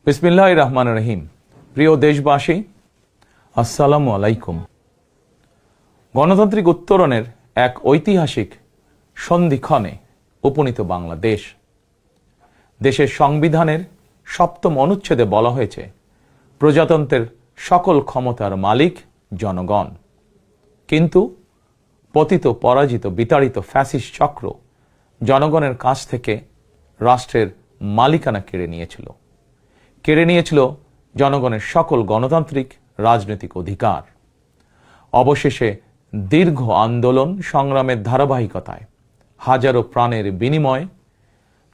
বিসমিল্লাহির রহমানির রহিম। প্রিয় দেশবাসী, আসসালামু আলাইকুম। গণতান্ত্রিক উত্তরণের এক ঐতিহাসিক সন্ধিক্ষণে উপনীত বাংলাদেশ। দেশের সংবিধানের ৭ম অনুচ্ছেদে বলা হয়েছে, প্রজাতন্ত্রের সকল ক্ষমতার মালিক জনগণ। কিন্তু পতিত, পরাজিত, বিতাড়িত ফ্যাসিস্ট চক্র জনগণের কাছ থেকে রাষ্ট্রের মালিকানা কেড়ে নিয়েছিল জনগণের সকল গণতান্ত্রিক রাজনৈতিক অধিকার। অবশেষে দীর্ঘ আন্দোলন সংগ্রামের ধারাবাহিকতায় হাজারো প্রাণের বিনিময়ে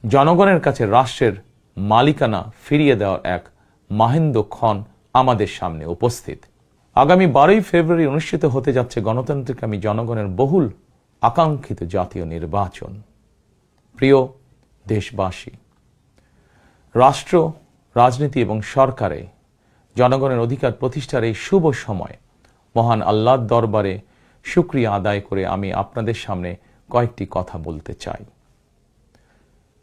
জনগণের কাছে রাষ্ট্রের মালিকানা ফিরিয়ে দেওয়ার এক মাহেন্দ্রক্ষণ আমাদের সামনে উপস্থিত। আগামী 12ই ফেব্রুয়ারি অনুষ্ঠিত হতে যাচ্ছে গণতান্ত্রিকামী জনগণের বহুল আকাঙ্ক্ষিত জাতীয় নির্বাচন। প্রিয় দেশবাসী, রাষ্ট্র, রাজনীতি এবং সরকারে জনগণের অধিকার প্রতিষ্ঠার এই শুভ সময় মহান আল্লাহর দরবারে শুকরিয়া আদায় করে আমি আপনাদের সামনে কয়েকটি কথা বলতে চাই।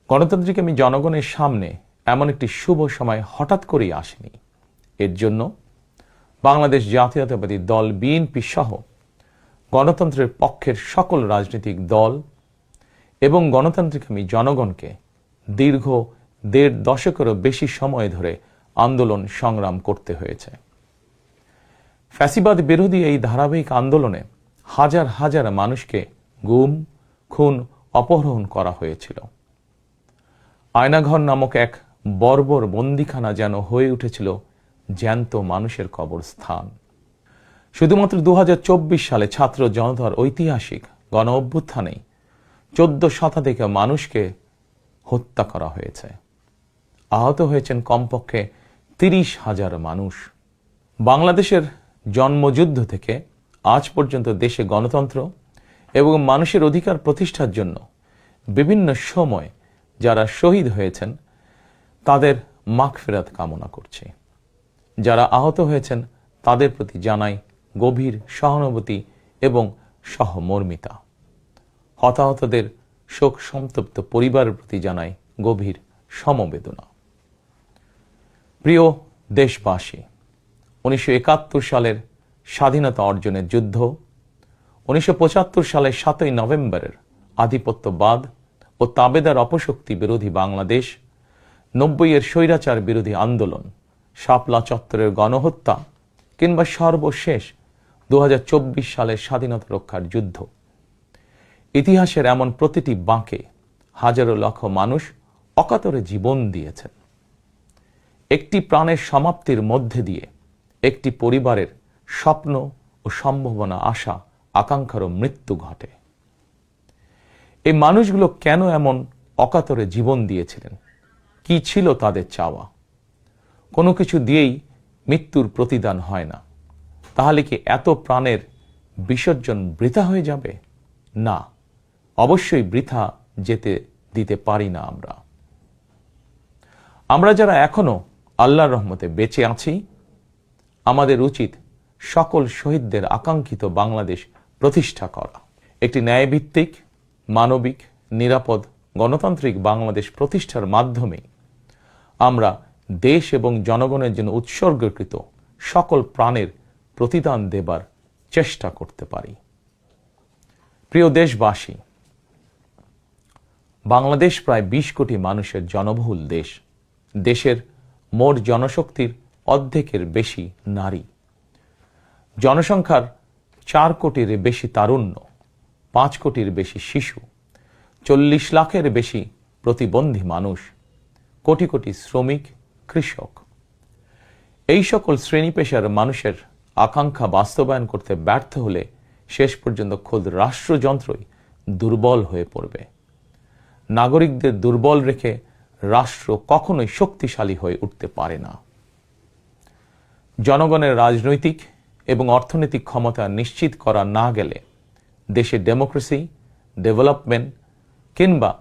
গণতান্ত্রিকামী জনগণের সামনে এমন একটি শুভ সময় হঠাৎ করেই আসেনি। এর জন্য বাংলাদেশ জাতীয়তাবাদী দল বিএনপি সহ গণতন্ত্রের পক্ষের সকল রাজনৈতিক দল এবং গণতান্ত্রিকামী জনগণকে দীর্ঘ ১.৫ দশকেরও বেশি সময় ধরে আন্দোলন সংগ্রাম করতে হয়েছে। ফ্যাসিবাদ বিরোধী এই ধারাবাহিক আন্দোলনে হাজার হাজার মানুষকে গুম, খুন, অপহরণ করা হয়েছিল। আয়নাঘর নামক এক বর্বর বন্দিখানা যেন হয়ে উঠেছিল জ্যান্ত মানুষের কবরস্থান। শুধুমাত্র ২০২৪ সালে ছাত্র জনতার ঐতিহাসিক গণ অভ্যুত্থানেই ১৪ শতাধিক মানুষকে হত্যা করা হয়েছে। আহত হয়েছেন কমপক্ষে ৩০,০০০ মানুষ। বাংলাদেশের জন্মযুদ্ধ থেকে আজ পর্যন্ত দেশে গণতন্ত্র এবং মানুষের অধিকার প্রতিষ্ঠার জন্য বিভিন্ন সময় যারা শহীদ হয়েছেন তাদের মাগফিরাত কামনা করছি। যারা আহত হয়েছেন তাদের প্রতি জানাই গভীর সহানুভূতি এবং সহমর্মিতা। হতাহতদের শোক সন্তপ্ত পরিবারের প্রতি জানাই গভীর সমবেদনা। প্রিয় দেশবাসী, ১৯৭১ সালের স্বাধীনতা অর্জনের যুদ্ধ, ১৯৭৫ সালের ৭ই নভেম্বরের আধিপত্যবাদ ও তাবেদার অপশক্তি বিরোধী বাংলাদেশ, ৯০-এর স্বৈরাচার বিরোধী আন্দোলন, শাপলা চত্বরের গণহত্যা কিংবা সর্বশেষ ২০২৪ সালের স্বাধীনতা রক্ষার যুদ্ধ, ইতিহাসের এমন প্রতিটি বাঁকে হাজারো লক্ষ মানুষ অকাতরে জীবন দিয়েছেন। একটি প্রাণের সমাপ্তির মধ্যে দিয়ে একটি পরিবারের স্বপ্ন ও সম্ভাবনা, আশা, আকাঙ্ক্ষারও মৃত্যু ঘটে। এই মানুষগুলো কেন এমন অকাতরে জীবন দিয়েছিলেন? কি ছিল তাদের চাওয়া? কোনো কিছু দিয়েই মৃত্যুর প্রতিদান হয় না। তাহলে কি এত প্রাণের বিসর্জন বৃথা হয়ে যাবে? না, অবশ্যই বৃথা যেতে দিতে পারি না। আমরা যারা এখনো আল্লাহর রহমতে বেঁচে আছি, আমাদের উচিত সকল শহীদদের আকাঙ্ক্ষিত বাংলাদেশ প্রতিষ্ঠা করা। একটি ন্যায়ভিত্তিক, মানবিক, নিরাপদ, গণতান্ত্রিক বাংলাদেশ প্রতিষ্ঠার মাধ্যমে আমরা দেশ এবং জনগণের জন্য উৎসর্গকৃত সকল প্রাণের প্রতিদান দেবার চেষ্টা করতে পারি। প্রিয় দেশবাসী, বাংলাদেশ প্রায় ২০ কোটি মানুষের জনবহুল দেশ। দেশের মোট জনশক্তির অর্ধেকের বেশি নারী। জনসংখ্যার ৪ কোটির বেশি তারুণ্য, ৫ কোটির বেশি শিশু, ৪০ লাখের বেশি প্রতিবন্ধী মানুষ, কোটি কোটি শ্রমিক, কৃষক। এই সকল শ্রেণী পেশার মানুষের আকাঙ্ক্ষা বাস্তবায়ন করতে ব্যর্থ হলে শেষ পর্যন্ত খোদ রাষ্ট্রযন্ত্রই দুর্বল হয়ে পড়বে। নাগরিকদের দুর্বল রেখে রাষ্ট্র কখনোই শক্তিশালী হয়ে উঠতে পারে না। জনগণের রাজনৈতিক এবং অর্থনৈতিক ক্ষমতা নিশ্চিত করা না গেলে দেশে ডেমোক্রেসি, ডেভেলপমেন্ট কিংবা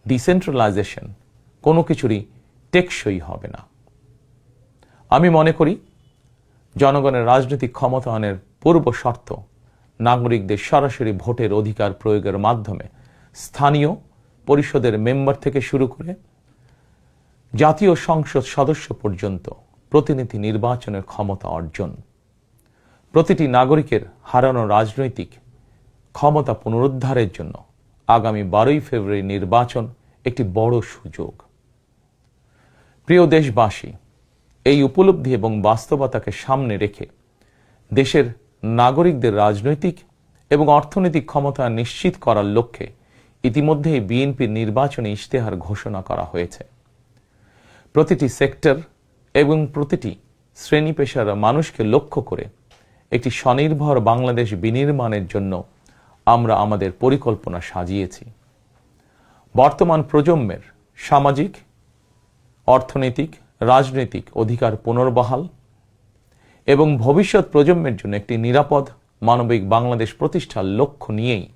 ডিসেন্ট্রালাইজেশন কোনো কিছুরই টেকসই হবে না। আমি মনে করি জনগণের রাজনৈতিক ক্ষমতায়নের পূর্ব শর্ত নাগরিকদের সরাসরি ভোটের অধিকার প্রয়োগের মাধ্যমে স্থানীয় পরিষদের মেম্বার থেকে শুরু করে জাতীয় সংসদ সদস্য পর্যন্ত প্রতিনিধি নির্বাচনের ক্ষমতা অর্জন, প্রতিটি নাগরিকের হারানো রাজনৈতিক ক্ষমতা পুনরুদ্ধারের জন্য আগামী 12ই ফেব্রুয়ারি নির্বাচন একটি বড় সুযোগ। প্রিয় দেশবাসী, এই উপলব্ধি এবং বাস্তবতাকে সামনে রেখে দেশের নাগরিকদের রাজনৈতিক এবং অর্থনৈতিক ক্ষমতা নিশ্চিত করার লক্ষ্যে ইতিমধ্যেই বিএনপির নির্বাচনী ইশতেহার ঘোষণা করা হয়েছে। প্রতিটি সেক্টর এবং প্রতিটি শ্রেণী পেশার মানুষকে লক্ষ্য করে একটি স্বনির্ভর বাংলাদেশ বিনির্মাণের জন্য আমরা আমাদের পরিকল্পনা সাজিয়েছি। বর্তমান প্রজন্মের সামাজিক, অর্থনৈতিক, রাজনৈতিক অধিকার পুনর্বহাল এবং ভবিষ্যৎ প্রজন্মের জন্য একটি নিরাপদ মানবিক বাংলাদেশ প্রতিষ্ঠার লক্ষ্য নিয়েই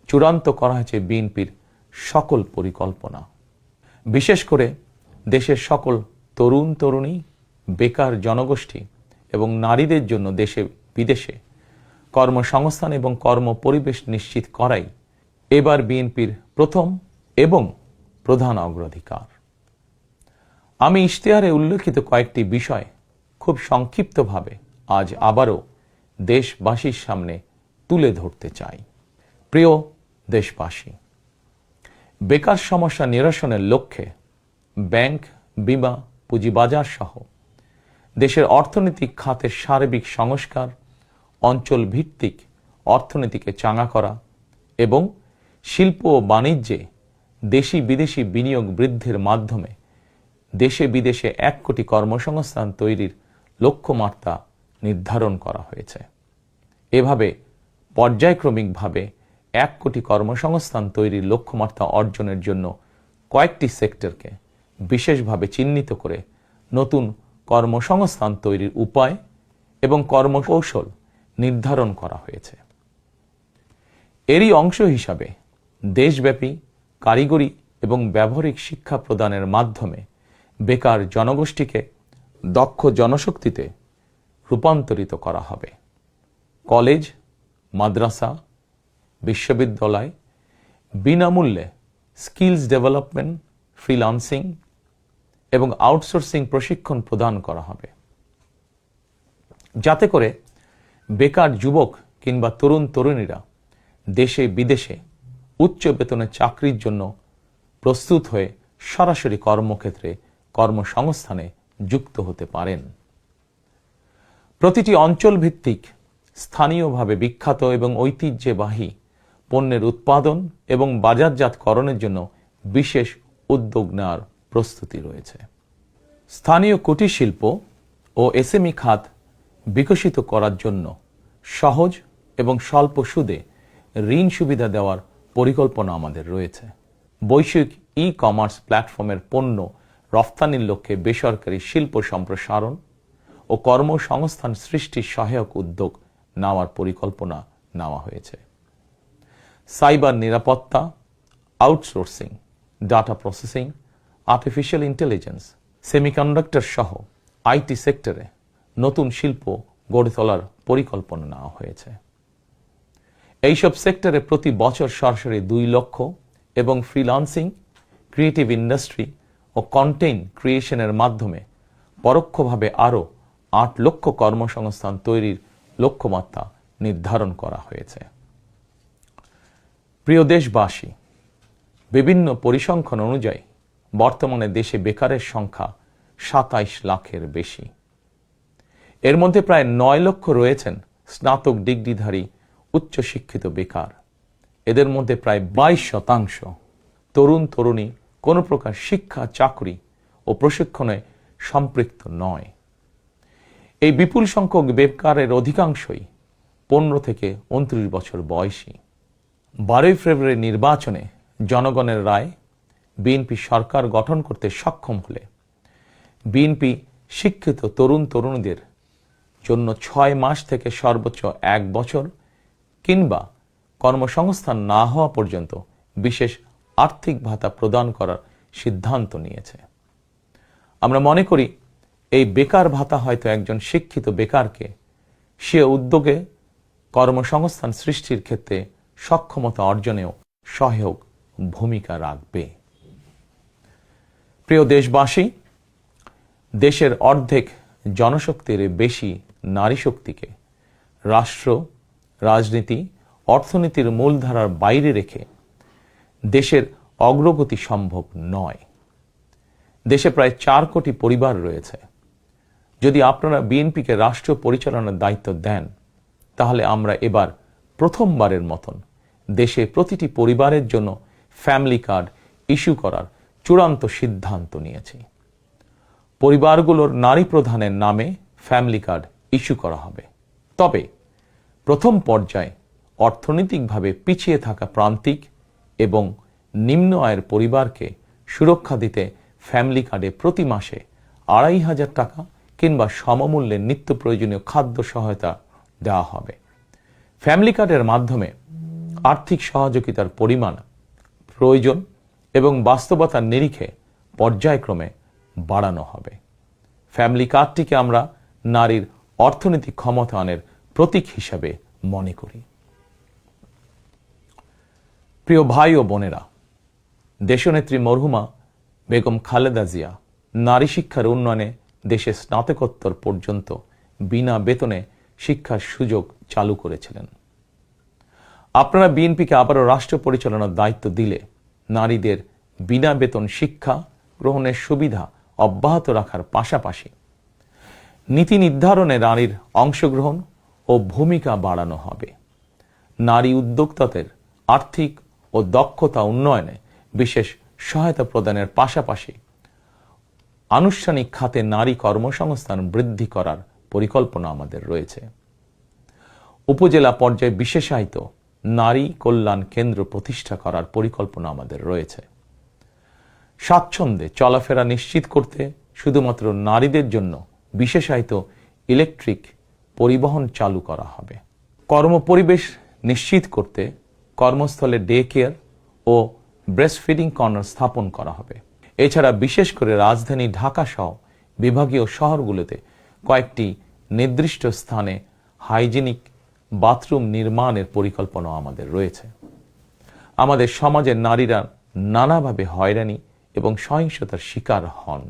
চূড়ান্ত করা হয়েছে বিএনপির সকল পরিকল্পনা। বিশেষ করে দেশের সকল তরুণ তরুণী, বেকার জনগোষ্ঠী এবং নারীদের জন্য দেশে বিদেশে কর্মসংস্থান এবং কর্ম পরিবেশ নিশ্চিত করাই এবার বিএনপির প্রথম এবং প্রধান অগ্রাধিকার। আমি ইশতেহারে উল্লেখিত কয়েকটি বিষয় খুব সংক্ষিপ্তভাবে আজ আবারও দেশবাসীর সামনে তুলে ধরতে চাই। প্রিয় দেশবাসী, বেকার সমস্যা নিরসনের লক্ষ্যে ব্যাংক, বীমা, পুঁজিবাজার সহ দেশের অর্থনৈতিক খাতের সার্বিক সংস্কার, অঞ্চল ভিত্তিক অর্থনীতিকে চাঙা করা এবং শিল্প ও বাণিজ্যে দেশি বিদেশি বিনিয়োগ বৃদ্ধির মাধ্যমে দেশে বিদেশে 1 কোটি কর্মসংস্থান তৈরির লক্ষ্যমাত্রা নির্ধারণ করা হয়েছে। এভাবে পর্যায়ক্রমিকভাবে 1 কোটি কর্মসংস্থান তৈরির লক্ষ্যমাত্রা অর্জনের জন্য কয়েকটি সেক্টরকে বিশেষভাবে চিহ্নিত করে নতুন কর্মসংস্থান তৈরির উপায় এবং কর্মকৌশল নির্ধারণ করা হয়েছে। এরই অংশ হিসাবে দেশব্যাপী কারিগরি এবং ব্যবহারিক শিক্ষা প্রদানের মাধ্যমে বেকার জনগোষ্ঠীকে দক্ষ জনশক্তিতে রূপান্তরিত করা হবে। কলেজ, মাদ্রাসা, বিশ্ববিদ্যালয় বিনামূল্যে স্কিলস ডেভেলপমেন্ট, ফ্রিল্যান্সিং এবং আউটসোর্সিং প্রশিক্ষণ প্রদান করা হবে, যাতে করে বেকার যুবক কিংবা তরুণ তরুণীরা দেশে বিদেশে উচ্চ বেতনের চাকরির জন্য প্রস্তুত হয়ে সরাসরি কর্মক্ষেত্রে কর্মসংস্থানে যুক্ত হতে পারেন। প্রতিটি অঞ্চল ভিত্তিক স্থানীয়ভাবে বিখ্যাত এবং ঐতিহ্যবাহী পণ্যের উৎপাদন এবং বাজারজাতকরণের জন্য বিশেষ উদ্যোগ নেওয়ার প্রস্তুতি রয়েছে। স্থানীয় কুটির শিল্প ও এসএমই খাত বিকশিত করার জন্য সহজ এবং স্বল্প সুদে ঋণ সুবিধা দেওয়ার পরিকল্পনা আমাদের রয়েছে। বৈশ্বিক ই-কমার্স প্ল্যাটফর্মের পণ্য রফতানির লক্ষ্যে বেসরকারি শিল্প সম্প্রসারণ ও কর্মসংস্থান সৃষ্টির সহায়ক উদ্যোগ নেওয়ার পরিকল্পনা নেওয়া হয়েছে। সাইবার নিরাপত্তা, outsourcing, data processing, artificial intelligence, semiconductor সহ আইটি সেক্টরে নতুন শিল্প গড়ে তোলার পরিকল্পনা নেওয়া হয়েছে। এইসব সেক্টরে প্রতি বছর সরাসরি 2 লক্ষ এবং ফ্রিল্যান্সিং, ক্রিয়েটিভ ইন্ডাস্ট্রি ও কন্টেন্ট ক্রিয়েশনের মাধ্যমে পরোক্ষভাবে আরও 8 লক্ষ কর্মসংস্থান তৈরির লক্ষ্যমাত্রা নির্ধারণ করা হয়েছে। প্রিয় দেশবাসী, বিভিন্ন পরিসংখ্যান অনুযায়ী বর্তমানে দেশে বেকারের সংখ্যা 27 লাখের বেশি। এর মধ্যে প্রায় 9 লক্ষ রয়েছেন স্নাতক ডিগ্রিধারী উচ্চশিক্ষিত বেকার। এদের মধ্যে প্রায় 22% তরুণ তরুণী কোনো প্রকার শিক্ষা, চাকরি ও প্রশিক্ষণে সম্পৃক্ত নয়। এই বিপুল সংখ্যক বেকারের অধিকাংশই 15 থেকে 29 বছর বয়সী। 12ই ফেব্রুয়ারি নির্বাচনে জনগণের রায় বিএনপি সরকার গঠন করতে সক্ষম হলে বিএনপি শিক্ষিত তরুণ তরুণীদের জন্য 6 মাস থেকে সর্বোচ্চ 1 বছর কিংবা কর্মসংস্থান না হওয়া পর্যন্ত বিশেষ আর্থিক ভাতা প্রদান করার সিদ্ধান্ত নিয়েছে। আমরা মনে করি এই বেকার ভাতা হয়তো একজন শিক্ষিত বেকারকে সে উদ্যোগে কর্মসংস্থান সৃষ্টির ক্ষেত্রে সক্ষমতা অর্জনেও সহায়ক ভূমিকা রাখবে। প্রিয় দেশবাসী, দেশের অর্ধেক জনশক্তির বেশি নারী শক্তিকে রাষ্ট্র, রাজনীতি, অর্থনীতির মূলধারার বাইরে রেখে দেশের অগ্রগতি সম্ভব নয়। দেশে প্রায় 4 কোটি পরিবার রয়েছে। যদি আপনারা বিএনপিকে রাষ্ট্র পরিচালনার দায়িত্ব দেন, তাহলে আমরা এবার প্রথমবারের মতন দেশে প্রতিটি পরিবারের জন্য ফ্যামিলি কার্ড ইস্যু করার চূড়ান্ত সিদ্ধান্ত নিয়েছি। পরিবারগুলোর নারী প্রধানের নামে ফ্যামিলি কার্ড ইস্যু করা হবে। তবে প্রথম পর্যায়ে অর্থনৈতিকভাবে পিছিয়ে থাকা প্রান্তিক এবং নিম্ন আয়ের পরিবারকে সুরক্ষা দিতে ফ্যামিলি কার্ডে প্রতি মাসে 2,500 টাকা কিংবা সমমূল্যে নিত্য প্রয়োজনীয় খাদ্য সহায়তা দেওয়া হবে। ফ্যামিলি কার্ডের মাধ্যমে আর্থিক সহযোগিতার পরিমাণ, প্রয়োজন এবং বাস্তবতার নিরিখে পর্যায়ক্রমে বাড়ানো হবে। ফ্যামিলি কার্ডটিকে আমরা নারীর অর্থনৈতিক ক্ষমতায়নের প্রতীক হিসাবে মনে করি। প্রিয় ভাই ও বোনেরা, দেশনেত্রী মরহুমা বেগম খালেদা জিয়া নারী শিক্ষার উন্নয়নে দেশে স্নাতকোত্তর পর্যন্ত বিনা বেতনে শিক্ষার সুযোগ চালু করেছিলেন। আপনারা বিএনপিকে আবারও রাষ্ট্র পরিচালনার দায়িত্ব দিলে নারীদের বিনা বেতন শিক্ষা গ্রহণের সুবিধা অব্যাহত রাখার পাশাপাশি নীতি নির্ধারণে নারীর অংশগ্রহণ ও ভূমিকা বাড়ানো হবে। নারী উদ্যোক্তাদের আর্থিক ও দক্ষতা উন্নয়নে বিশেষ সহায়তা প্রদানের পাশাপাশি আনুষ্ঠানিক খাতে নারী কর্মসংস্থান বৃদ্ধি করার পরিকল্পনা আমাদের রয়েছে। উপজেলা পর্যায়ে বিশেষায়িত নারী কল্যাণ কেন্দ্র প্রতিষ্ঠা করার পরিকল্পনা আমাদের রয়েছে। স্বাচ্ছন্দ্যে চলাফেরা নিশ্চিত করতে শুধুমাত্র নারীদের জন্য বিশেষায়িত ইলেকট্রিক পরিবহন চালু করা হবে। কর্মপরিবেশ নিশ্চিত করতে কর্মস্থলে ডে কেয়ার ও ব্রেস্টফিডিং কর্নার স্থাপন করা হবে। এছাড়া বিশেষ করে রাজধানী ঢাকা সহ বিভাগীয় শহরগুলোতে কয়েকটি নির্দিষ্ট স্থানে হাইজিনিক বাথরুম নির্মাণের পরিকল্পনা আমাদের রয়েছে। আমাদের সমাজের নারীরা নানাভাবে হয়রানি এবং সহিংসতার শিকার হন।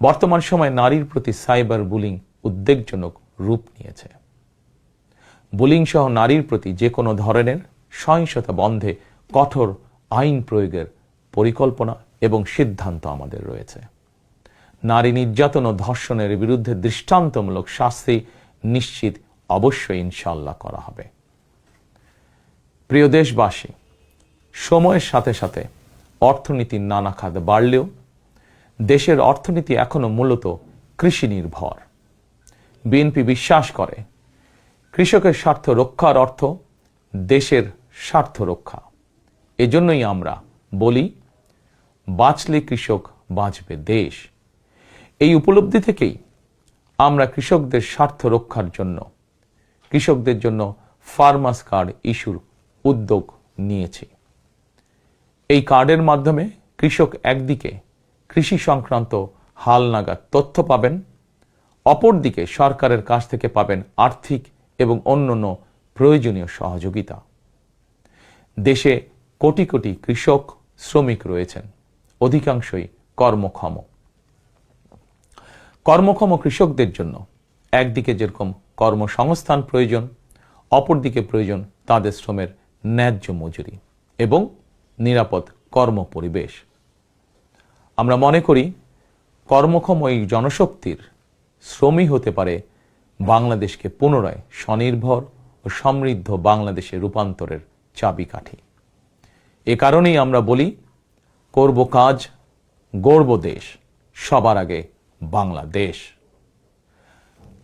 বর্তমান সময়ে নারীর প্রতি সাইবার বুলিং উদ্বেগজনক রূপ নিয়েছে। বুলিং সহ নারীর প্রতি যে কোনো ধরনের সহিংসতা বন্ধে কঠোর আইন প্রয়োগের পরিকল্পনা এবং সিদ্ধান্ত আমাদের রয়েছে। নারী নির্যাতন ও ধর্ষণের বিরুদ্ধে দৃষ্টান্তমূলক শাস্তি নিশ্চিত অবশ্যই ইনশাআল্লাহ করা হবে। প্রিয় দেশবাসী, সময়ের সাথে সাথে অর্থনীতির নানা খাত বাড়লেও দেশের অর্থনীতি এখনো মূলত কৃষি নির্ভর। বিএনপি বিশ্বাস করে কৃষকের স্বার্থ রক্ষার অর্থ দেশের স্বার্থ রক্ষা। এজন্যই আমরা বলি, বাঁচলে কৃষক বাঁচবে দেশ। এই উপলব্ধি থেকেই আমরা কৃষকদের স্বার্থ রক্ষার জন্য কৃষকদের জন্য ফার্মার্স কার্ড ইস্যুর উদ্যোগ নিয়েছি। এই কার্ডের মাধ্যমে কৃষক একদিকে কৃষি সংক্রান্ত হালনাগাদ তথ্য পাবেন, অপরদিকে সরকারের কাছ থেকে পাবেন আর্থিক এবং অন্যান্য প্রয়োজনীয় সহযোগিতা। দেশে কোটি কোটি কৃষক শ্রমিক রয়েছেন, অধিকাংশই কর্মক্ষম। কর্মক্ষম কৃষকদের জন্য একদিকে যেরকম কর্মসংস্থান প্রয়োজন, অপরদিকে প্রয়োজন তাদের শ্রমের ন্যায্য মজুরি এবং নিরাপদ কর্মপরিবেশ। আমরা মনে করি কর্মক্ষম এই জনশক্তির শ্রমই হতে পারে বাংলাদেশকে পুনরায় স্বনির্ভর ও সমৃদ্ধ বাংলাদেশে রূপান্তরের চাবিকাঠি। এ কারণেই আমরা বলি, করব কাজ, গড়ব দেশ, সবার আগে বাংলাদেশ।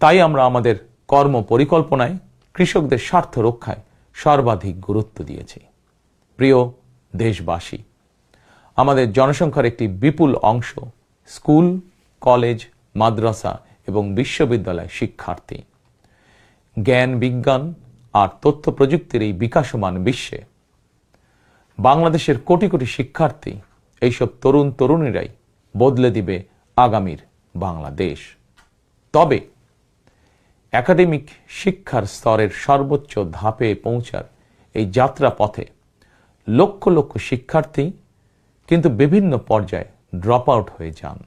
তাই আমরা আমাদের কর্ম পরিকল্পনায় কৃষকদের স্বার্থ রক্ষায় সর্বাধিক গুরুত্ব দিয়েছি। প্রিয় দেশবাসী, আমাদের জনসংখ্যার একটি বিপুল অংশ স্কুল, কলেজ, মাদ্রাসা এবং বিশ্ববিদ্যালয় শিক্ষার্থী। জ্ঞান, বিজ্ঞান আর তথ্য প্রযুক্তির এই বিকাশমান বিশ্বে বাংলাদেশের কোটি কোটি শিক্ষার্থী, এইসব তরুণ তরুণীরাই বদলে দিবে আগামীর বাংলাদেশ। তবে একাডেমিক শিক্ষার স্তরের সর্বোচ্চ ধাপে পৌঁছার এই যাত্রা পথে লক্ষ লক্ষ শিক্ষার্থী কিন্তু বিভিন্ন পর্যায়ে ড্রপ আউট হয়ে যান।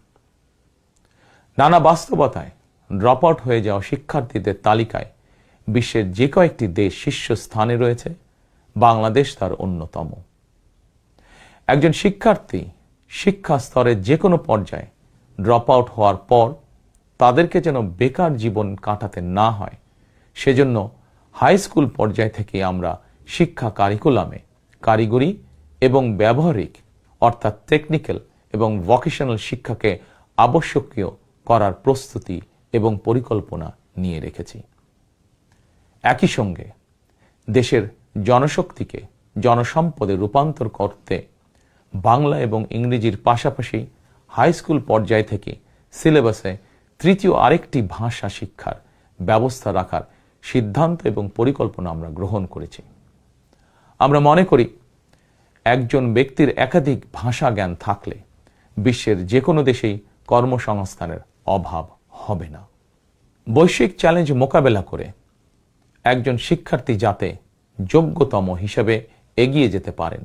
নানা বাস্তবতায় ড্রপ আউট হয়ে যাওয়া শিক্ষার্থীদের তালিকায় বিশ্বের যে কয়েকটি দেশ শীর্ষস্থানে রয়েছে, বাংলাদেশ তার অন্যতম। একজন শিক্ষার্থী শিক্ষা স্তরের যে কোনো পর্যায়ে ড্রপ আউট হওয়ার পর তাদেরকে যেন বেকার জীবন কাটাতে না হয়, সেজন্য হাই স্কুল পর্যায় থেকে আমরা শিক্ষা কারিকুলামে কারিগরি এবং ব্যবহারিক অর্থাৎ টেকনিক্যাল এবং ভোকেশনাল শিক্ষাকে আবশ্যকীয় করার প্রস্তুতি এবং পরিকল্পনা নিয়ে রেখেছি। একই সঙ্গে দেশের জনশক্তিকে জনসম্পদে রূপান্তর করতে বাংলা এবং ইংরেজির পাশাপাশি হাই স্কুল পর্যায় থেকে সিলেবাসে তৃতীয় আরেকটি ভাষা শিক্ষার ব্যবস্থা রাখার সিদ্ধান্ত এবং পরিকল্পনা আমরা গ্রহণ করেছি। আমরা মনে করি একজন ব্যক্তির একাধিক ভাষা জ্ঞান থাকলে বিশ্বের যে কোনো দেশেই কর্মসংস্থানের অভাব হবে না। বৈশ্বিক চ্যালেঞ্জ মোকাবেলা করে একজন শিক্ষার্থী যাতে যোগ্যতম হিসেবে এগিয়ে যেতে পারেন,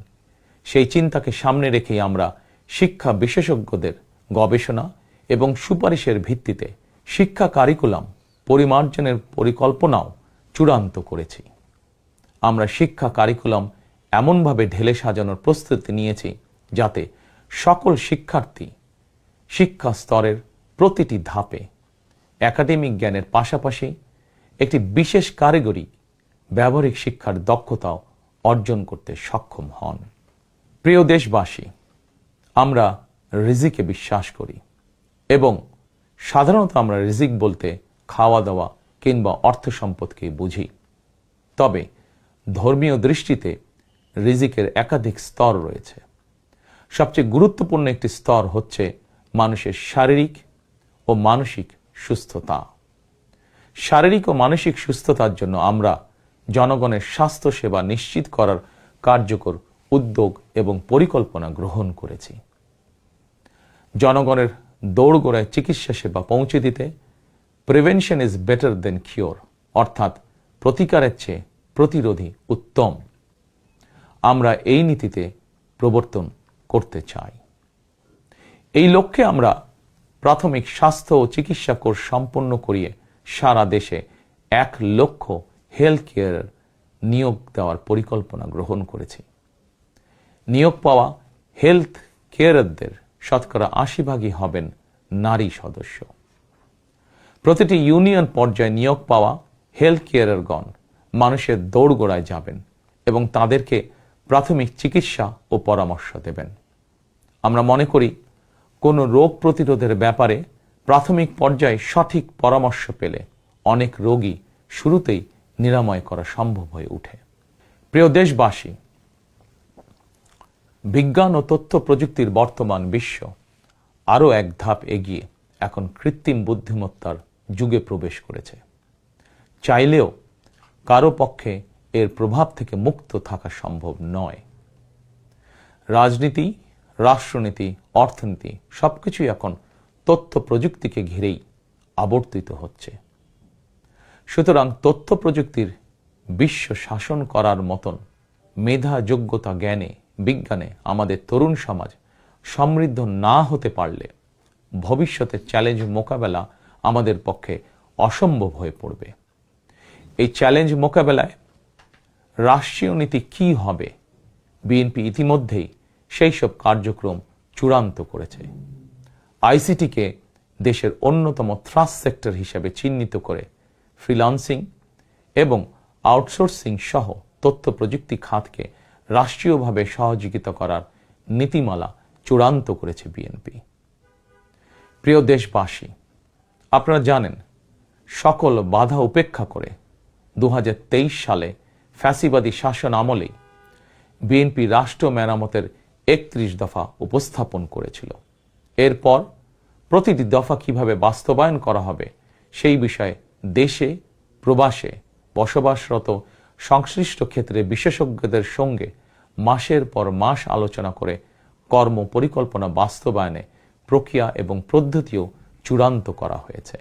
সেই চিন্তাকে সামনে রেখেই আমরা শিক্ষা বিশেষজ্ঞদের গবেষণা এবং সুপারিশের ভিত্তিতে শিক্ষা কারিকুলাম পরিমার্জনের পরিকল্পনাও চূড়ান্ত করেছি। আমরা শিক্ষা কারিকুলাম এমনভাবে ঢেলে সাজানোর প্রস্তুতি নিয়েছি যাতে সকল শিক্ষার্থী শিক্ষা স্তরের প্রতিটি ধাপে একাডেমিক জ্ঞানের পাশাপাশি একটি বিশেষ কারিগরি ব্যবহারিক শিক্ষার দক্ষতাও অর্জন করতে সক্ষম হন। প্রিয় দেশবাসী, আমরা রিজিকে বিশ্বাস করি এবং সাধারণত আমরা রিজিক বলতে খাওয়া দাওয়া কিংবা অর্থ সম্পদকে বুঝি। তবে ধর্মীয় দৃষ্টিতে রিজিকের একাধিক স্তর রয়েছে। সবচেয়ে গুরুত্বপূর্ণ একটি স্তর হচ্ছে মানুষের শারীরিক ও মানসিক সুস্থতা। শারীরিক ও মানসিক সুস্থতার জন্য আমরা জনগণের স্বাস্থ্য সেবা নিশ্চিত করার কার্যকর উদ্যোগ এবং পরিকল্পনা গ্রহণ করেছি। জনগণের দৌড়গোড়ায় চিকিৎসা সেবা পৌঁছে দিতে prevention is better then cure, অর্থাৎ প্রতিকারের চেয়ে প্রতিরোধী উত্তম, আমরা এই নীতিতে প্রবর্তন করতে চাই। এই লক্ষ্যে আমরা প্রাথমিক স্বাস্থ্য ও চিকিৎসা কোর্স সম্পন্ন করিয়ে সারা দেশে 1 লক্ষ হেলথ কেয়ার নিয়োগ দেওয়ার পরিকল্পনা গ্রহণ করেছি। নিয়োগ পাওয়া হেলথ কেয়ারদের শতকরা 80% হবেন নারী সদস্য। প্রতিটি ইউনিয়ন পর্যায়ে নিয়োগ পাওয়া হেলথ কেয়ারগণ মানুষের দৌড়গোড়ায় যাবেন এবং তাদেরকে প্রাথমিক চিকিৎসা ও পরামর্শ দেবেন। আমরা মনে করি কোনো রোগ প্রতিরোধের ব্যাপারে প্রাথমিক পর্যায়ে সঠিক পরামর্শ পেলে অনেক রোগী শুরুতেই নিরাময় করা সম্ভব হয়ে ওঠে। প্রিয় দেশবাসী, বিজ্ঞান ও তথ্য প্রযুক্তির বর্তমান বিশ্ব আরও এক ধাপ এগিয়ে এখন কৃত্রিম বুদ্ধিমত্তার যুগে প্রবেশ করেছে। চাইলেও কারো পক্ষে এর প্রভাব থেকে মুক্ত থাকা সম্ভব নয়। রাজনীতি, রাষ্ট্রনীতি, অর্থনীতি সবকিছুই এখন তথ্য প্রযুক্তিকে ঘিরেই আবর্তিত হচ্ছে। সুতরাং তথ্য প্রযুক্তির বিশ্ব শাসন করার মতন মেধা, যোগ্যতা, জ্ঞানে, বিজ্ঞানে আমাদের তরুণ সমাজ সমৃদ্ধ না হতে পারলে ভবিষ্যতের চ্যালেঞ্জ মোকাবেলা আমাদের পক্ষে অসম্ভব হয়ে পড়বে। এই চ্যালেঞ্জ মোকাবেলায় রাষ্ট্রীয় নীতি কী হবে, বিএনপি ইতিমধ্যেই সেই সব কার্যক্রম চূড়ান্ত করেছে। আইসিটিকে দেশের অন্যতম থ্রাস্ট সেক্টর হিসেবে চিহ্নিত করে ফ্রিল্যান্সিং এবং আউটসোর্সিং সহ তথ্য প্রযুক্তি খাতকে রাষ্ট্রীয়ভাবে সহযোগিতা করার নীতিমালা চূড়ান্ত করেছে বিএনপি। প্রিয় দেশবাসী, আপনারা জানেন সকল বাধা উপেক্ষা করে 2023 সালে ফ্যাসিবাদী শাসন আমলেই বিএনপি রাষ্ট্র মেরামতের 31 দফা উপস্থাপন করেছিল। এরপর প্রতিটি দফা কিভাবে বাস্তবায়ন করা হবে সেই বিষয়ে দেশে প্রবাসে বসবাসরত সংশ্লিষ্ট ক্ষেত্রে বিশেষজ্ঞদের সঙ্গে মাসের পর মাস আলোচনা করে কর্ম পরিকল্পনা বাস্তবায়নে প্রক্রিয়া এবং পদ্ধতিও চূড়ান্ত করা হয়েছে।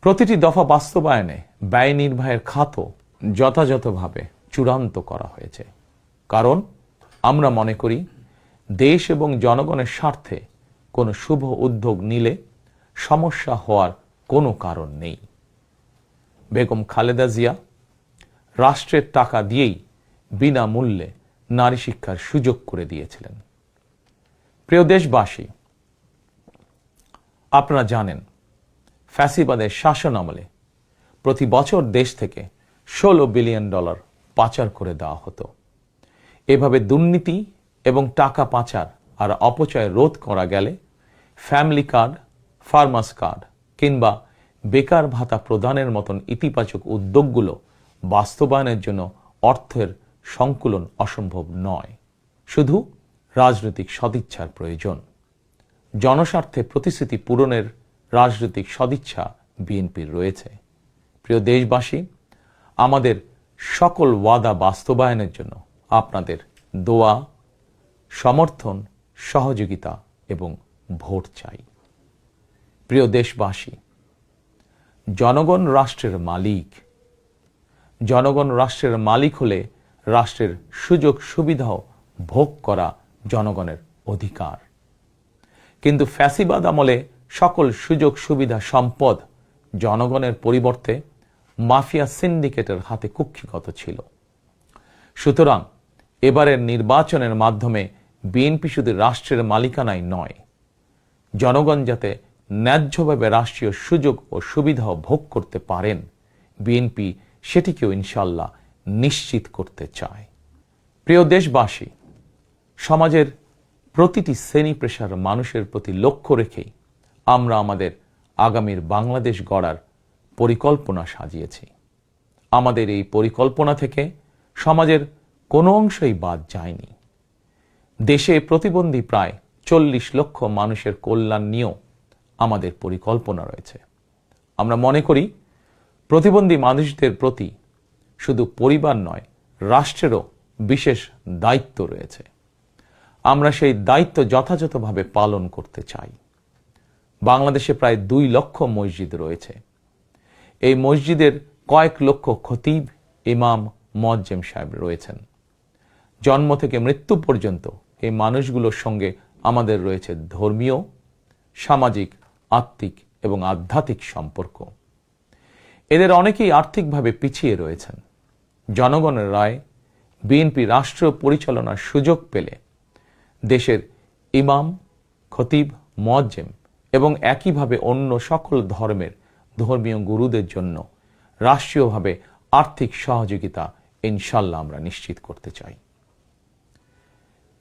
প্রতিটি দফা বাস্তবায়নে ব্যয় নির্বাহের খাতও যথাযথভাবে চূড়ান্ত করা হয়েছে। কারণ আমরা মনে করি দেশ এবং জনগণের স্বার্থে কোনো শুভ উদ্যোগ নিলে সমস্যা হওয়ার কোনো কারণ নেই। বেগম খালেদা জিয়া রাষ্ট্রের টাকা দিয়েই বিনামূল্যে নারী শিক্ষার সুযোগ করে দিয়েছিলেন। প্রিয় দেশবাসী, আপনারা জানেন ফ্যাসিবাদের শাসন আমলে প্রতি বছর দেশ থেকে $16 বিলিয়ন পাচার করে দেওয়া হতো। এভাবে দুর্নীতি এবং টাকা পাচার আর অপচয় রোধ করা গেলে ফ্যামিলি কার্ড, ফার্মার্স কার্ড কিংবা বেকার ভাতা প্রদানের মতন ইতিবাচক উদ্যোগগুলো বাস্তবায়নের জন্য অর্থের সংকুলন অসম্ভব নয়। শুধু রাজনৈতিক সদিচ্ছার প্রয়োজন। জনস্বার্থে প্রতিশ্রুতি পূরণের রাজনৈতিক সদিচ্ছা বিএনপির রয়েছে। প্রিয় দেশবাসী, আমাদের সকল ওয়াদা বাস্তবায়নের জন্য আপনাদের দোয়া, সমর্থন, সহযোগিতা এবং ভোট চাই। প্রিয় দেশবাসী, জনগণ রাষ্ট্রের মালিক। জনগণ রাষ্ট্রের মালিক হলে রাষ্ট্রের সুযোগ সুবিধাও ভোগ করা জনগণের অধিকার। কিন্তু ফ্যাসিবাদ আমলে সকল সুযোগ সুবিধা সম্পদ জনগণের পরিবর্তে মাফিয়া সিন্ডিকেটের হাতে কুক্ষিগত ছিল। সুতরাং এবারের নির্বাচনের মাধ্যমে বিএনপি শুধু রাষ্ট্রের মালিকানায় নয়, জনগণ যাতে ন্যায্যভাবে রাষ্ট্রীয় সুযোগ ও সুবিধাও ভোগ করতে পারেন, বিএনপি সেটিকেও ইনশাল্লাহ নিশ্চিত করতে চায়। প্রিয় দেশবাসী, সমাজের প্রতিটি শ্রেণী পেশার মানুষের প্রতি লক্ষ্য রেখেই আমরা আমাদের আগামীর বাংলাদেশ গড়ার পরিকল্পনা সাজিয়েছি। আমাদের এই পরিকল্পনা থেকে সমাজের কোনো অংশই বাদ যায়নি। দেশে প্রতিবন্ধী প্রায় 40 লক্ষ মানুষের কল্যাণ নিয়েও আমাদের পরিকল্পনা রয়েছে। আমরা মনে করি প্রতিবন্ধী মানুষদের প্রতি শুধু পরিবার নয়, রাষ্ট্রেরও বিশেষ দায়িত্ব রয়েছে। আমরা সেই দায়িত্ব যথাযথভাবে পালন করতে চাই। বাংলাদেশে প্রায় 2 লক্ষ মসজিদ রয়েছে। এই মসজিদের কয়েক লক্ষ খতিব, ইমাম, মুয়াজ্জিম সাহেব রয়েছেন। জন্ম থেকে মৃত্যু পর্যন্ত এই মানুষগুলোর সঙ্গে আমাদের রয়েছে ধর্মীয়, সামাজিক, আত্মিক এবং আধ্যাত্মিক সম্পর্ক। এদের অনেকেই আর্থিকভাবে পিছিয়ে রয়েছেন। জনগণের রায় বিএনপি রাষ্ট্র পরিচালনার সুযোগ পেলে দেশের ইমাম, খতিব, মুয়াজ্জিম এবং একইভাবে অন্য সকল ধর্মের ধর্মীয় গুরুদের জন্য রাষ্ট্রীয়ভাবে আর্থিক সহযোগিতা ইনশাল্লাহ আমরা নিশ্চিত করতে চাই।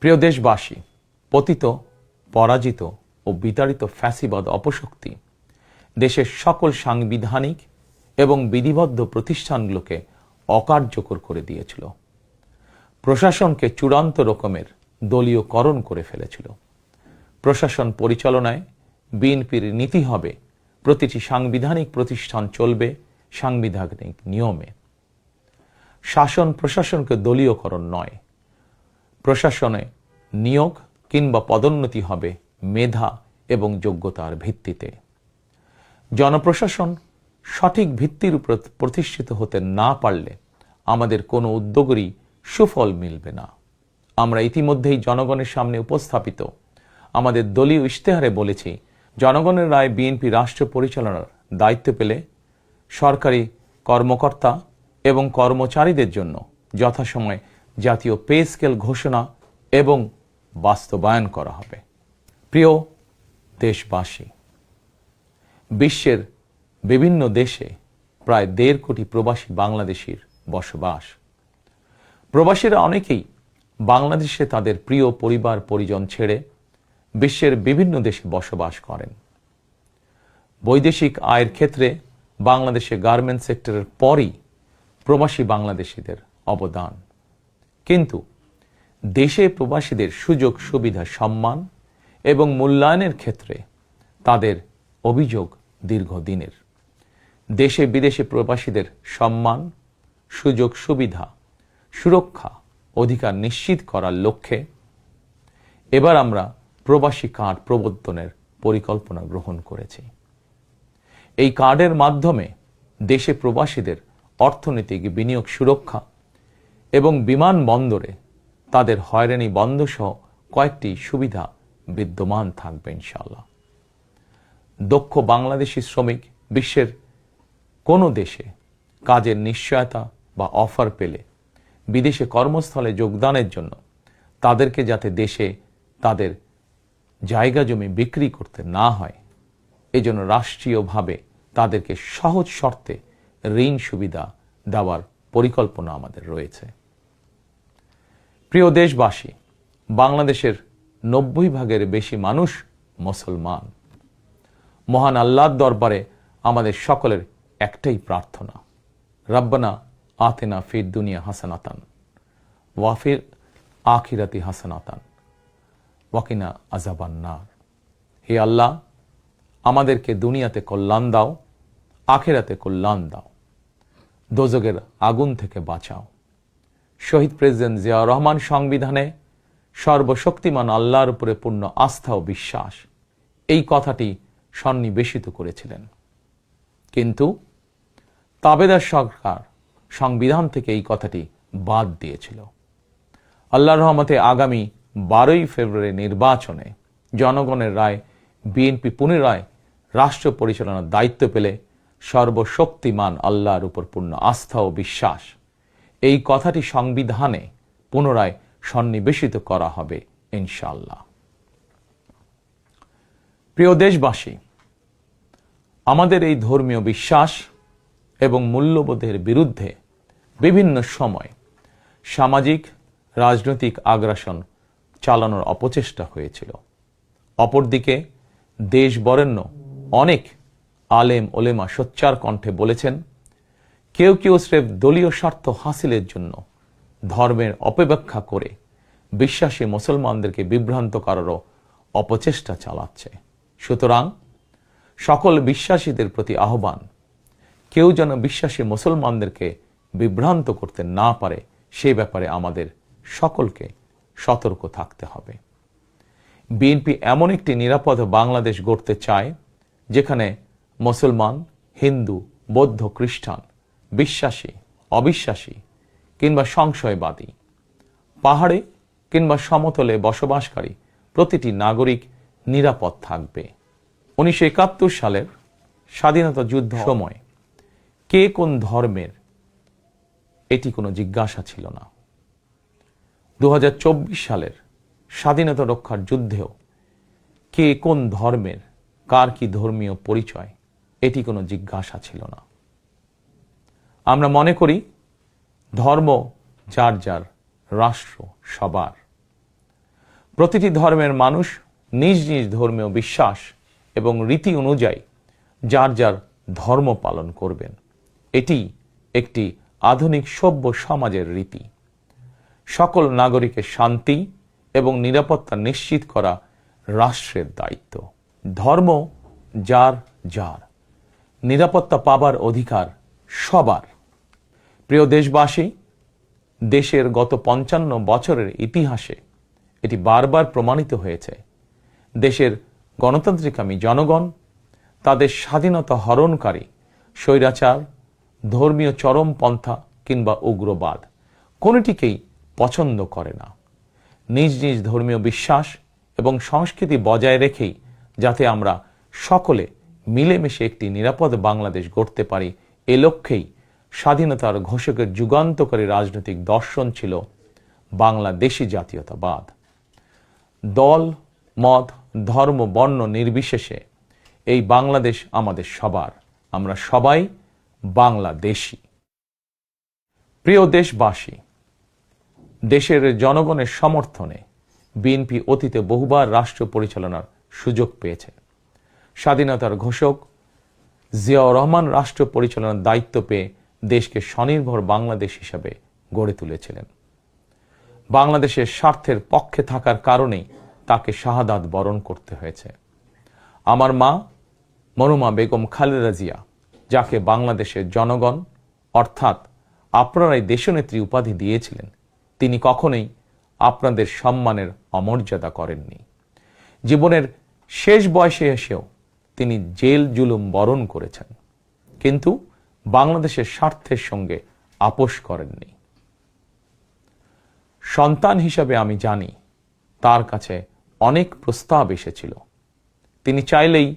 প্রিয় দেশবাসী, পতিত, পরাজিত ও বিতাড়িত ফ্যাসিবাদ অপশক্তি দেশের সকল সাংবিধানিক এবং বিধিবদ্ধ প্রতিষ্ঠানগুলোকে অকার্যকর করে দিয়েছিল। প্রশাসনকে চূড়ান্ত রকমের দলীয়করণ করে ফেলেছিল। প্রশাসন পরিচালনায় বিএনপির নীতি হবে প্রতিটি সাংবিধানিক প্রতিষ্ঠান চলবে সাংবিধানিক নিয়মে। শাসন প্রশাসনকে দলীয়করণ নয়। প্রশাসনে নিয়োগ কিংবা পদোন্নতি হবে মেধা এবং যোগ্যতার ভিত্তিতে। জনপ্রশাসন সঠিক ভিত্তির উপর প্রতিষ্ঠিত হতে না পারলে আমাদের কোনো উদ্যোগেরই সুফল মিলবে না। আমরা ইতিমধ্যেই জনগণের সামনে উপস্থাপিত আমাদের দলীয় ইশতেহারে বলেছি, জনগণের রায় বিএনপি রাষ্ট্র পরিচালনার দায়িত্ব পেলে সরকারি কর্মকর্তা এবং কর্মচারীদের জন্য যথাসময়ে জাতীয় পে স্কেল ঘোষণা এবং বাস্তবায়ন করা হবে। প্রিয় দেশবাসী, বিশ্বের বিভিন্ন দেশে প্রায় 1.5 কোটি প্রবাসী বাংলাদেশির বসবাস। প্রবাসীরা অনেকেই বাংলাদেশে তাদের প্রিয় পরিবার পরিজন ছেড়ে বিশ্বের বিভিন্ন দেশে বসবাস করেন। বৈদেশিক আয়ের ক্ষেত্রে বাংলাদেশে গার্মেন্টস সেক্টরের পরই প্রবাসী বাংলাদেশিদের অবদান। কিন্তু দেশে প্রবাসীদের সুযোগ সুবিধা, সম্মান এবং মূল্যায়নের ক্ষেত্রে তাদের অভিযোগ দীর্ঘদিনের। দেশে বিদেশে প্রবাসীদের সম্মান, সুযোগ সুবিধা, সুরক্ষা, অধিকার নিশ্চিত করার লক্ষ্যে এবার আমরা প্রবাসী কার্ড প্রবর্তনের পরিকল্পনা গ্রহণ করেছি। এই কার্ডের মাধ্যমে দেশে প্রবাসীদের অর্থনৈতিক বিনিয়োগ সুরক্ষা এবং বিমানবন্দরে তাদের হয়রানি বন্ধ সহ কয়েকটি সুবিধা বিদ্যমান থাকবে ইনশাআল্লাহ। দক্ষ বাংলাদেশি শ্রমিক বিশ্বের কোনো দেশে কাজের নিশ্চয়তা বা অফার পেলে বিদেশে কর্মস্থলে যোগদানের জন্য তাদেরকে যাতে দেশে তাদের জায়গা জমি বিক্রি করতে না হয়, এজন্য রাষ্ট্রীয়ভাবে তাদেরকে সহজ শর্তে ঋণ সুবিধা দেওয়ার পরিকল্পনা আমাদের রয়েছে। প্রিয় দেশবাসী, বাংলাদেশের 90% বেশি মানুষ মুসলমান। মহান আল্লাহর দরবারে আমাদের সকলের একটাই প্রার্থনা, রব্বানা আতিনা ফিদ দুনিয়া হাসানাতান ওয়া ফিল আখিরাতি হাসানাতান ওয়া কিনা আযাবান নার। হে আল্লাহ, আমাদেরকে দুনিয়াতে কল্যাণ দাও, আখিরাতে কল্যাণ দাও, দোজখের আগুন থেকে বাঁচাও। শহীদ প্রেসিডেন্ট জিয়াউর রহমান সংবিধানে সর্বশক্তিমান আল্লাহর উপরে পূর্ণ আস্থা ও বিশ্বাস, এই কথাটি সন্নিবেশিত করেছিলেন। কিন্তু তাবেদার সরকার সংবিধান থেকে এই কথাটি বাদ দিয়েছিল। আল্লাহর রহমতে আগামী 12ই ফেব্রুয়ারি নির্বাচনে জনগণের রায় বিএনপি পুনরায় রাষ্ট্র পরিচালনার দায়িত্ব পেলে সর্বশক্তিমান আল্লাহর উপর পূর্ণ আস্থা ও বিশ্বাস, এই কথাটি সংবিধানে পুনরায় সন্নিবেশিত করা হবে ইনশাআল্লাহ। প্রিয় দেশবাসী, আমাদের এই ধর্মীয় বিশ্বাস এবং মূল্যবোধের বিরুদ্ধে বিভিন্ন সময় সামাজিক রাজনৈতিক আগ্রাসন চালানোর অপচেষ্টা হয়েছিল। অপরদিকে দেশ বরেণ্য অনেক আলেম ওলেমা সোচ্চার কণ্ঠে বলেছেন, কেউ কেউ স্রেফ দলীয় স্বার্থ হাসিলের জন্য ধর্মের অপব্যাখ্যা করে বিশ্বাসী মুসলমানদেরকে বিভ্রান্ত করারও অপচেষ্টা চালাচ্ছে। সুতরাং সকল বিশ্বাসীদের প্রতি আহ্বান, কেউ যেন বিশ্বাসী মুসলমানদেরকে বিভ্রান্ত করতে না পারে, সে ব্যাপারে আমাদের সকলকে সতর্ক থাকতে হবে। বিএনপি এমন একটি নিরাপদ বাংলাদেশ গড়তে চায় যেখানে মুসলমান, হিন্দু, বৌদ্ধ, খ্রিস্টান, বিশ্বাসী, অবিশ্বাসী কিংবা সংশয়বাদী, পাহাড়ে কিংবা সমতলে বসবাসকারী প্রতিটি নাগরিক নিরাপদ থাকবে। 1971 সালের স্বাধীনতা যুদ্ধ সময় কে কোন ধর্মের এটি কোনো জিজ্ঞাসা ছিল না। 2024 সালের স্বাধীনতা রক্ষার যুদ্ধেও কে কোন ধর্মের, কার কি ধর্মীয় পরিচয়, এটি কোনো জিজ্ঞাসা ছিল না। আমরা মনে করি ধর্ম যার যার, রাষ্ট্র সবার। প্রতিটি ধর্মের মানুষ নিজ নিজ ধর্মীয় বিশ্বাস এবং রীতি অনুযায়ী যার যার ধর্ম পালন করবেন। এটি একটি আধুনিক সভ্য সমাজের রীতি। সকল নাগরিকের শান্তি এবং নিরাপত্তা নিশ্চিত করা রাষ্ট্রের দায়িত্ব। ধর্ম যার যার, নিরাপত্তা পাবার অধিকার সবার। প্রিয় দেশবাসী, দেশের গত 55 বছরের ইতিহাসে এটি বারবার প্রমাণিত হয়েছে, দেশের গণতান্ত্রিকামী জনগণ তাদের স্বাধীনতা হরণকারী স্বৈরাচার, ধর্মীয় চরমপন্থা কিংবা উগ্রবাদ কোনটিকেই পছন্দ করে না। নিজ নিজ ধর্মীয় বিশ্বাস এবং সংস্কৃতি বজায় রেখেই যাতে আমরা সকলে মিলেমিশে একটি নিরাপদ বাংলাদেশ গড়তে পারি, এ লক্ষ্যেই স্বাধীনতার ঘোষকের যুগান্তকারী রাজনৈতিক দর্শন ছিল বাংলাদেশী জাতীয়তাবাদ। দল, মত, ধর্ম, বর্ণ নির্বিশেষে এই বাংলাদেশ আমাদের সবার। আমরা সবাই বাংলাদেশী। প্রিয় দেশবাসী, দেশের জনগণের সমর্থনে বিএনপি অতীতে বহুবার রাষ্ট্র পরিচালনার সুযোগ পেয়েছে। স্বাধীনতার ঘোষক জিয়াউর রহমান রাষ্ট্র পরিচালনার দায়িত্ব পেয়ে দেশকে স্বনির্ভর বাংলাদেশ হিসাবে গড়ে তুলেছিলেন। বাংলাদেশের স্বার্থের পক্ষে থাকার কারণেই তাকে শাহাদাত বরণ করতে হয়েছে। আমার মা মরহুমা বেগম খালেদা জিয়া, যাকে বাংলাদেশের জনগণ অর্থাৎ আপনারাই দেশনেত্রী উপাধি দিয়েছিলেন, তিনি কখনোই আপনাদের সম্মানের অমর্যাদা করেননি। জীবনের শেষ বয়সে এসেও তিনি জেল জুলুম বরণ করেছেন, কিন্তু বাংলাদেশের স্বার্থের সঙ্গে আপোষ করেননি। সন্তান হিসাবে আমি জানি তার কাছে অনেক প্রস্তাব এসেছিল। তিনি চাইলেই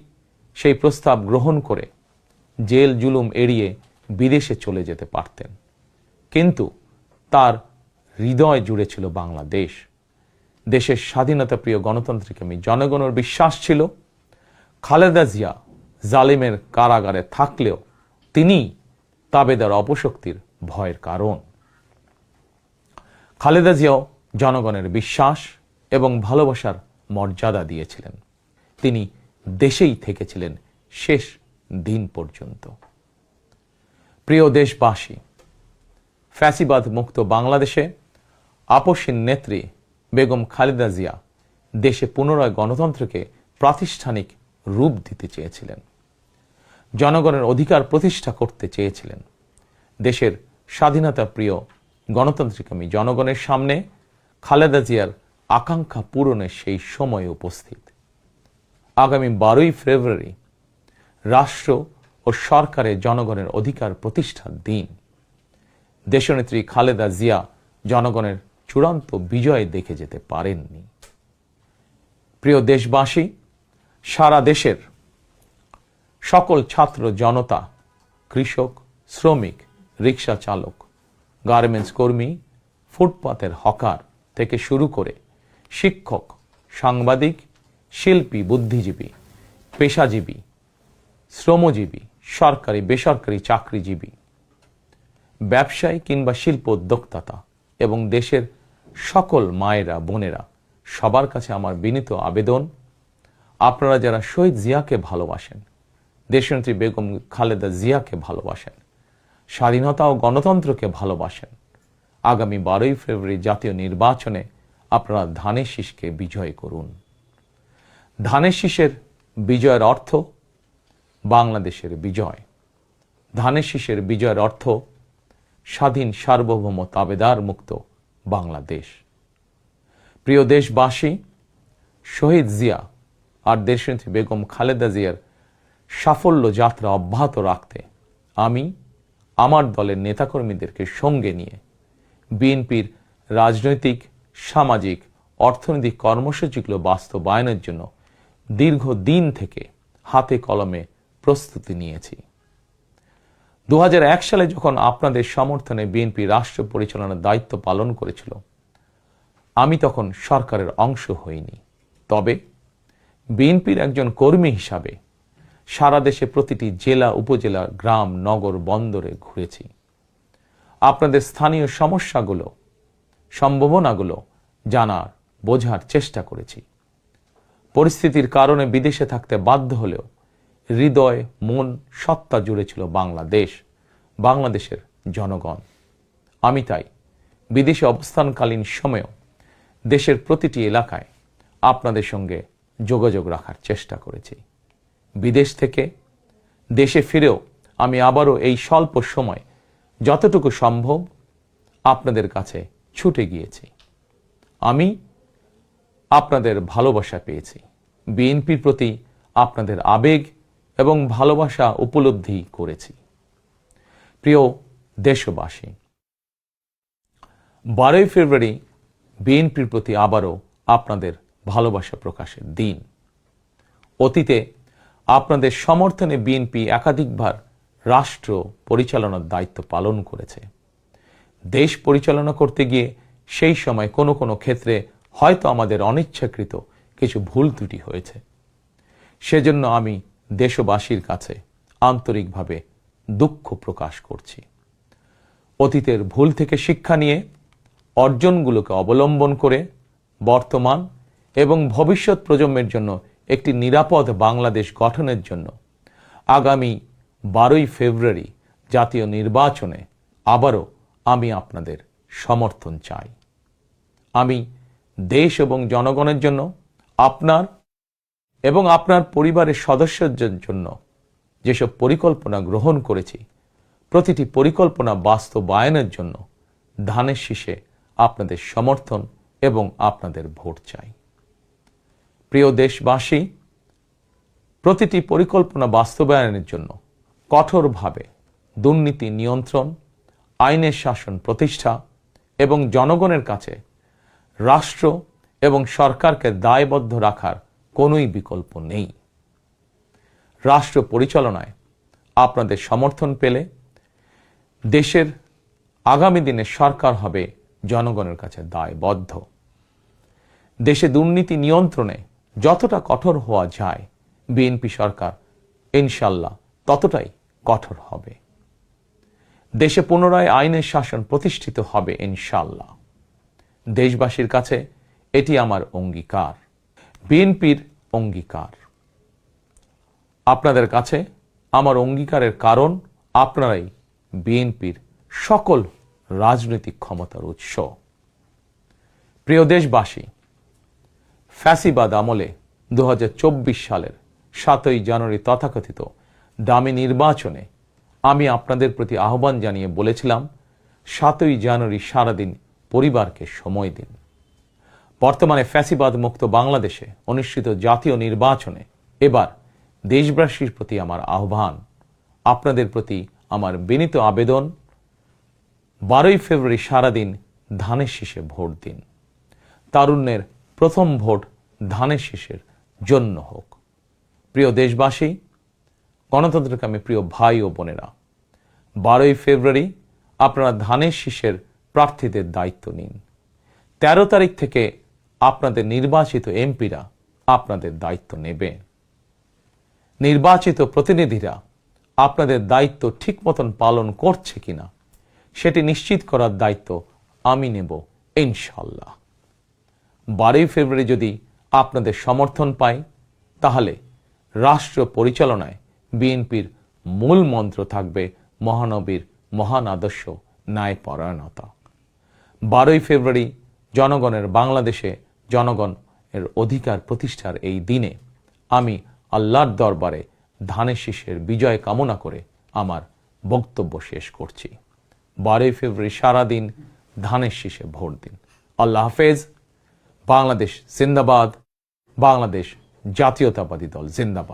সেই প্রস্তাব গ্রহণ করে জেল জুলুম এড়িয়ে বিদেশে চলে যেতে পারতেন, কিন্তু তার হৃদয় জুড়ে ছিল বাংলাদেশ। দেশের স্বাধীনতা প্রিয় গণতন্ত্রকামী জনগণের বিশ্বাস ছিল খালেদা জিয়া জালিমের কারাগারে থাকলেও তিনি তাবেদার অপশক্তির ভয়ের কারণ। খালেদা জিয়াও জনগণের বিশ্বাস এবং ভালোবাসার মর্যাদা দিয়েছিলেন। তিনি দেশেই থেকেছিলেন শেষ দিন পর্যন্ত। প্রিয় দেশবাসী, ফ্যাসিবাদ মুক্ত বাংলাদেশে আপসীন নেত্রী বেগম খালেদা জিয়া দেশে পুনরায় গণতন্ত্রকে প্রাতিষ্ঠানিক রূপ দিতে চেয়েছিলেন, জনগণের অধিকার প্রতিষ্ঠা করতে চেয়েছিলেন। দেশের স্বাধীনতা প্রিয় গণতন্ত্রকামী জনগণের সামনে খালেদা জিয়ার আকাঙ্ক্ষা পূরণের সেই সময় উপস্থিত। আগামী 12ই ফেব্রুয়ারি রাষ্ট্র ও সরকারের জনগণের অধিকার প্রতিষ্ঠার দিন। দেশনেত্রী খালেদা জিয়া জনগণের চূড়ান্ত বিজয় দেখে যেতে পারেননি। প্রিয় দেশবাসী, সারা দেশের সকল ছাত্র জনতা, কৃষক, শ্রমিক, রিক্সা চালক, গার্মেন্টস কর্মী, ফুটপাতের হকার থেকে শুরু করে শিক্ষক, সাংবাদিক, শিল্পী, বুদ্ধিজীবী, পেশাজীবী, শ্রমজীবী, সরকারি বেসরকারি চাকরিজীবী, ব্যবসায়ী কিংবা শিল্প উদ্যোক্তা এবং দেশের সকল মায়েরা, বোনেরা, সবার কাছে আমার বিনীত আবেদন, আপনারা যারা শহীদ জিয়াকে ভালোবাসেন, দেশনেত্রী বেগম খালেদা জিয়াকে ভালোবাসেন, স্বাধীনতা ও গণতন্ত্রকে ভালোবাসেন, আগামী 12ই ফেব্রুয়ারি জাতীয় নির্বাচনে আপনারা ধানের শীষকে বিজয় করুন। ধানের শীষের বিজয়ের অর্থ বাংলাদেশের বিজয়। ধানের শীষের বিজয়ের অর্থ স্বাধীন, সার্বভৌম, তাবেদার মুক্ত বাংলাদেশ। প্রিয় দেশবাসী, শহীদ জিয়া আর দেশনেত্রী বেগম খালেদা জিয়ার সাফল্য যাত্রা অব্যাহত রাখতে আমি আমার দলের নেতাকর্মীদেরকে সঙ্গে নিয়ে বিএনপির রাজনৈতিক, সামাজিক, অর্থনৈতিক কর্মসূচিগুলো বাস্তবায়নের জন্য দীর্ঘদিন থেকে হাতে কলমে প্রস্তুতি নিয়েছি। 2001 সালে যখন আপনাদের সমর্থনে বিএনপি রাষ্ট্র পরিচালনার দায়িত্ব পালন করেছিল, আমি তখন সরকারের অংশ হইনি। তবে বিএনপির একজন কর্মী হিসাবে সারা দেশে প্রতিটি জেলা, উপজেলা, গ্রাম, নগর, বন্দরে ঘুরেছি। আপনাদের স্থানীয় সমস্যাগুলো, সম্ভাবনাগুলো জানার, বোঝার চেষ্টা করেছি। পরিস্থিতির কারণে বিদেশে থাকতে বাধ্য হলেও হৃদয়, মন, সত্তা জুড়ে ছিল বাংলাদেশ, বাংলাদেশের জনগণ। আমি তাই বিদেশে অবস্থানকালীন সময়েও দেশের প্রতিটি এলাকায় আপনাদের সঙ্গে যোগাযোগ রাখার চেষ্টা করেছি। বিদেশ থেকে দেশে ফিরেও আমি আবারও এই স্বল্প সময় যতটুকু সম্ভব আপনাদের কাছে ছুটে গিয়েছি। আমি আপনাদের ভালোবাসা পেয়েছি, বিএনপির প্রতি আপনাদের আবেগ এবং ভালোবাসা উপলব্ধি করেছি। প্রিয় দেশবাসী, 12ই ফেব্রুয়ারি বিএনপির প্রতি আবারও আপনাদের ভালোবাসা প্রকাশের দিন। অতীতে আপনাদের সমর্থনে বিএনপি একাধিকবার রাষ্ট্র পরিচালনার দায়িত্ব পালন করেছে। দেশ পরিচালনা করতে গিয়ে সেই সময় কোনো কোনো ক্ষেত্রে হয়তো আমাদের অনিচ্ছাকৃত কিছু ভুল ত্রুটি হয়েছে। সেজন্য আমি দেশবাসীর কাছে আন্তরিকভাবে দুঃখ প্রকাশ করছি। অতীতের ভুল থেকে শিক্ষা নিয়ে অর্জনগুলোকে অবলম্বন করে বর্তমান এবং ভবিষ্যৎ প্রজন্মের জন্য একটি নিরাপদ বাংলাদেশ গঠনের জন্য আগামী 12ই ফেব্রুয়ারি জাতীয় নির্বাচনে আবারও আমি আপনাদের সমর্থন চাই। আমি দেশ এবং জনগণের জন্য, আপনার এবং আপনার পরিবারের সদস্যদের জন্য যেসব পরিকল্পনা গ্রহণ করেছি, প্রতিটি পরিকল্পনা বাস্তবায়নের জন্য ধানের শীষে আপনাদের সমর্থন এবং আপনাদের ভোট চাই। প্রিয় দেশবাসী, প্রতিটি পরিকল্পনা বাস্তবায়নের জন্য কঠোরভাবে দুর্নীতি নিয়ন্ত্রণ, আইনের শাসন প্রতিষ্ঠা এবং জনগণের কাছে রাষ্ট্র এবং সরকারকে দায়বদ্ধ রাখার কোনোই বিকল্প নেই। রাষ্ট্র পরিচালনায় আপনাদের সমর্থন পেলে দেশের আগামী দিনে সরকার হবে জনগণের কাছে দায়বদ্ধ। দেশে দুর্নীতি নিয়ন্ত্রণে যতটা কঠোর হওয়া যায়, বিএনপি সরকার ইনশাল্লাহ ততটাই কঠোর হবে। দেশে পুনরায় আইনের শাসন প্রতিষ্ঠিত হবে ইনশাল্লাহ। দেশবাসীর কাছে এটি আমার অঙ্গীকার, বিএনপির অঙ্গীকার। আপনাদের কাছে আমার অঙ্গীকারের কারণ আপনারাই বিএনপির সকল রাজনৈতিক ক্ষমতার উৎস। প্রিয় দেশবাসী, ফ্যাসিবাদ আমলে 2024 সালের 7ই জানুয়ারি তথাকথিত দামি নির্বাচনে আমি আপনাদের প্রতি আহ্বান জানিয়ে বলেছিলাম, 7ই জানুয়ারি সারাদিন পরিবারকে সময় দিন। বর্তমানে ফ্যাসিবাদ মুক্ত বাংলাদেশে অনুষ্ঠিত জাতীয় নির্বাচনে এবার দেশবাসীর প্রতি আমার আহ্বান, আপনাদের প্রতি আমার বিনীত আবেদন, 12ই ফেব্রুয়ারি সারাদিন ধানের শীষে ভোট দিন। তারুণ্যের প্রথম ভোট ধানের শীষের জন্য হোক। প্রিয় দেশবাসী, গণতন্ত্রকামী প্রিয় ভাই ও বোনেরা, 12ই ফেব্রুয়ারি আপনারা ধানের শীষের প্রার্থীদের দায়িত্ব নিন। 13 তারিখ থেকে আপনাদের নির্বাচিত এমপিরা আপনাদের দায়িত্ব নেবে। নির্বাচিত প্রতিনিধিরা আপনাদের দায়িত্ব ঠিক মতন পালন করছে কিনা সেটি নিশ্চিত করার দায়িত্ব আমি নেব ইনশাল্লাহ। 12ই ফেব্রুয়ারি যদি আপনাদের সমর্থন পাই, তাহলে রাষ্ট্র পরিচালনায় বিএনপির মূল মন্ত্র থাকবে মহানবীর মহান আদর্শ, ন্যায়পরায়ণতা। 12ই ফেব্রুয়ারি জনগণের বাংলাদেশে জনগণের অধিকার প্রতিষ্ঠার এই দিনে আমি আল্লাহর দরবারে ধানের শীষের বিজয় কামনা করে আমার বক্তব্য শেষ করছি। 12ই ফেব্রুয়ারি সারাদিন ধানের শীষে ভোট দিন। আল্লাহ হাফেজ। বাংলাদেশ জিন্দাবাদ। বাংলাদেশ জাতীয়তাবাদী দল জিন্দাবাদ।